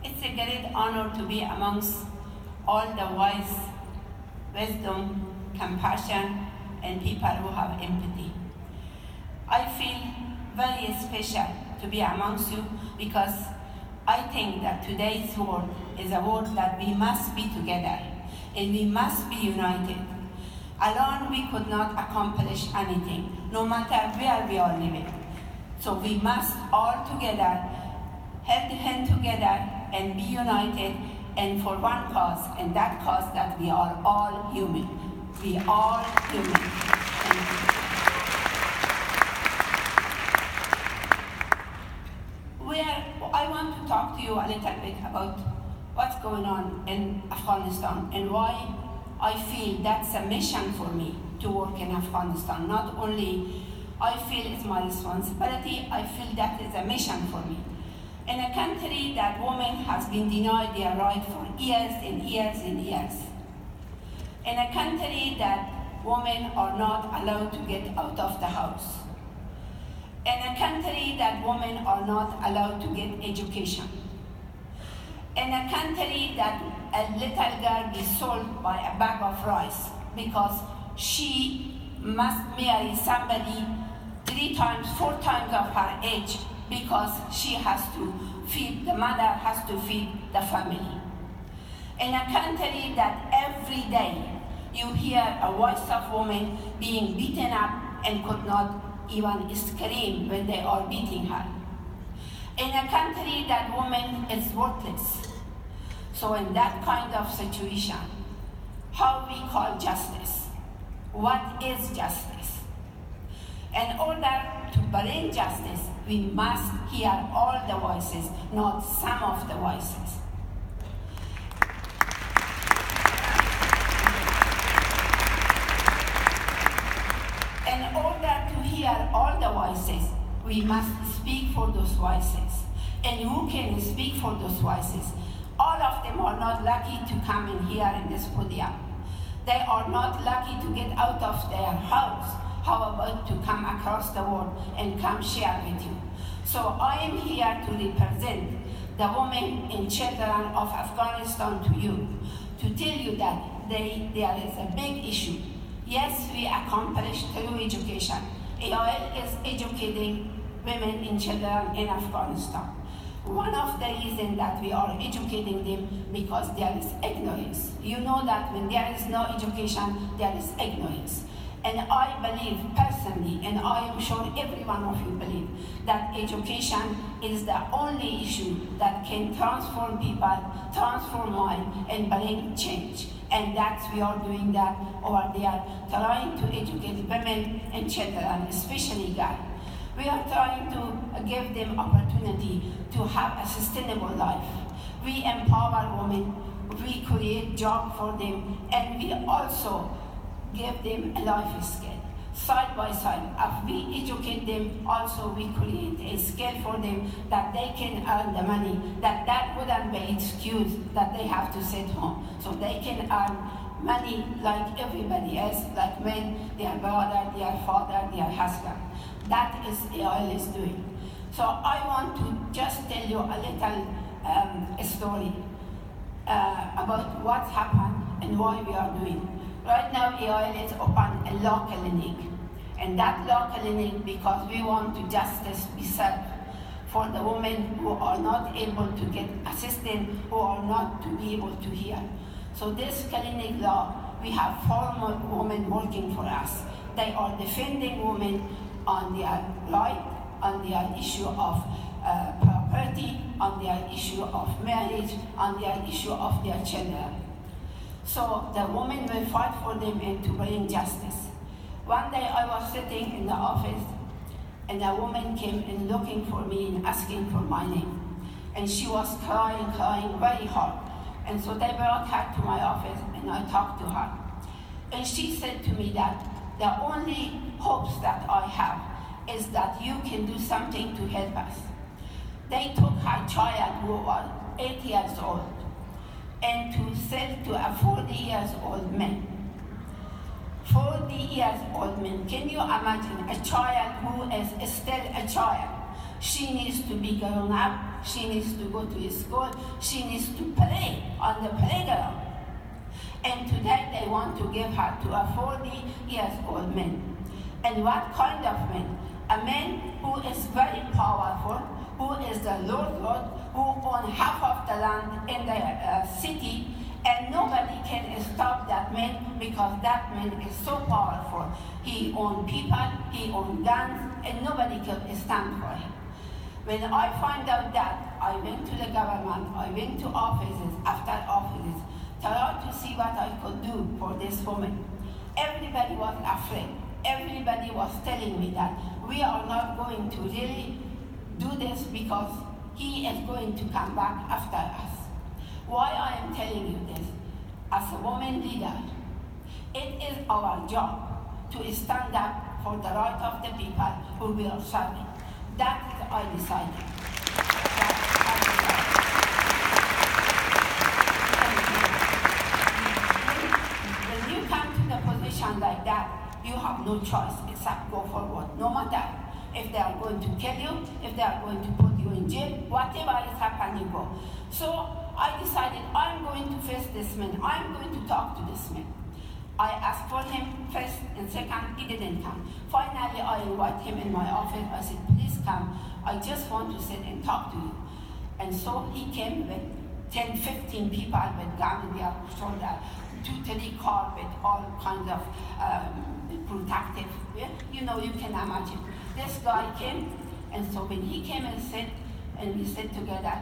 It's a great honor to be amongst all the wise, wisdom, compassion, and people who have empathy. I feel very special to be amongst you because I think that today's world is a world that we must be together and we must be united. Alone we could not accomplish anything, no matter where we are living. So we must all together, hand in hand together, and be united and for one cause, and that cause that we are all human. We are all human. I want to talk to you a little bit about what's going on in Afghanistan and why I feel that's a mission for me to work in Afghanistan. Not only I feel it's my responsibility, I feel that is a mission for me. In a country that women has been denied their right for years and years and years. In a country that women are not allowed to get out of the house. In a country that women are not allowed to get education. In a country that a little girl is sold by a bag of rice because she must marry somebody 3 times, 4 times of her age because she has to feed, the mother has to feed the family. In a country that every day you hear a voice of women being beaten up and could not even scream when they are beating her. In a country that woman is worthless. So in that kind of situation, how we call justice? What is justice? In order to bring justice, we must hear all the voices, not some of the voices. In order to hear all the voices, we must speak for those voices. And who can speak for those voices? All of them are not lucky to come in here in this podium. They are not lucky to get out of their house. How about to come across the world and come share with you? So I am here to represent the women and children of Afghanistan to you, to tell you that there is a big issue. Yes, we accomplished through education. AOL is educating women and children in Afghanistan. One of the reasons that we are educating them because there is ignorance. You know that when there is no education, there is ignorance. And I believe personally, and I am sure every one of you believe, that education is the only issue that can transform people, transform mind, and bring change. And that's we are doing that over there, trying to educate women and children, especially girls. We are trying to give them opportunity to have a sustainable life. We empower women, we create jobs for them, and we also give them a life skill. Side by side, if we educate them, also we create a skill for them that they can earn the money, that wouldn't be excuse that they have to sit home. So they can earn money like everybody else, like men, their brother, their father, their husband. That is AOL is doing. So I want to just tell you a little story about what happened and why we are doing. Right now, AOL is open a law clinic. And that law clinic, because we want to justice be served for the women who are not able to get assistance, who are not to be able to hear. So this clinic law, we have 4 women working for us. They are defending women on their right, on their issue of property, on their issue of marriage, on their issue of their children. So the women will fight for them and to bring justice. One day I was sitting in the office and a woman came in looking for me and asking for my name. And she was crying very hard. And so they brought her to my office and I talked to her. And she said to me that the only hopes that I have is that you can do something to help us. They took her child who was 8 years old and to sell to a 40 years old man. 40 years old man, can you imagine a child who is still a child? She needs to be grown up, she needs to go to school, she needs to play on the playground. And today they want to give her to a 40-year-old man. And what kind of man? A man who is very powerful, who is the Lord, who owns half of the land in the city, and nobody can stop that man because that man is so powerful. He owns people, he owns guns, and nobody can stand for him. When I found out that, I went to the government, I went to offices after offices, tried to see what I could do for this woman. Everybody was afraid. Everybody was telling me that we are not going to really do this because he is going to come back after us. Why I am telling you this? As a woman leader, it is our job to stand up for the right of the people who we are serving. That is I decided. When you come to the position like that, you have no choice except go forward, no matter if they are going to kill you, if they are going to put you in jail, whatever is happening, you go. So I decided I'm going to face this man, I'm going to talk to this man. I asked for him first and second, he didn't come. Finally, I invited him in my office. I said, please come, I just want to sit and talk to you. And so he came with 10, 15 people with guns on their shoulder, 2-3 cars with all kinds of protective, you know, you can imagine. This guy came, and so when he came and sat, and we sat together,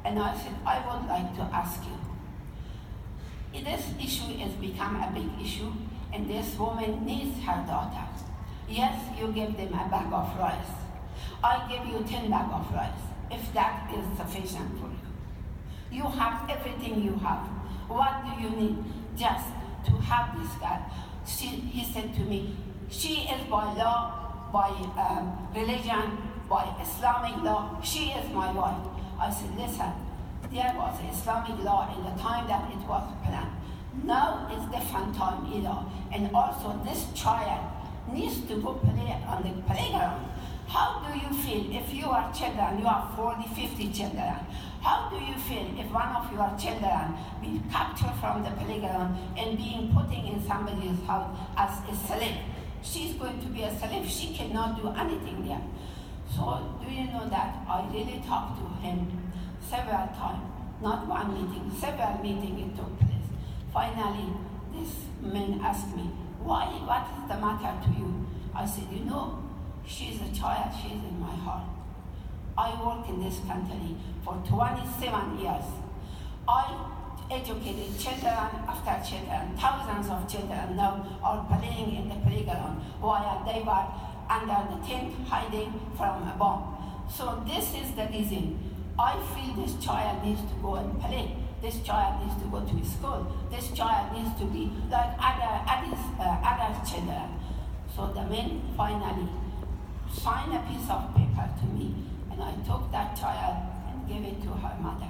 and I said, I would like to ask you, this issue has become a big issue, and this woman needs her daughter. Yes, you give them a bag of rice. I give you 10 bags of rice, if that is sufficient for you. You have everything you have. What do you need? Just to have this girl. He said to me, she is by law, by religion, by Islamic law, she is my wife. I said, listen, there was Islamic law in the time that it was planned. Now it's different time, and also this child needs to go play on the playground. How do you feel if you are children, you have 40, 50 children? How do you feel if one of your children be captured from the playground and being put in somebody's house as a slave? She's going to be a slave, she cannot do anything there. So do you know that I really talked to him several times, not one meeting, several meetings it took place. Finally, this man asked me, what is the matter to you? I said, you know, she's a child, she's in my heart. I work in this country for 27 years. I educated children after children, thousands of children now are playing in the playground while they were under the tent hiding from a bomb. So this is the reason. I feel this child needs to go and play. This child needs to go to school. This child needs to be like other children. So the man finally signed a piece of paper to me, and I took that child and gave it to her mother.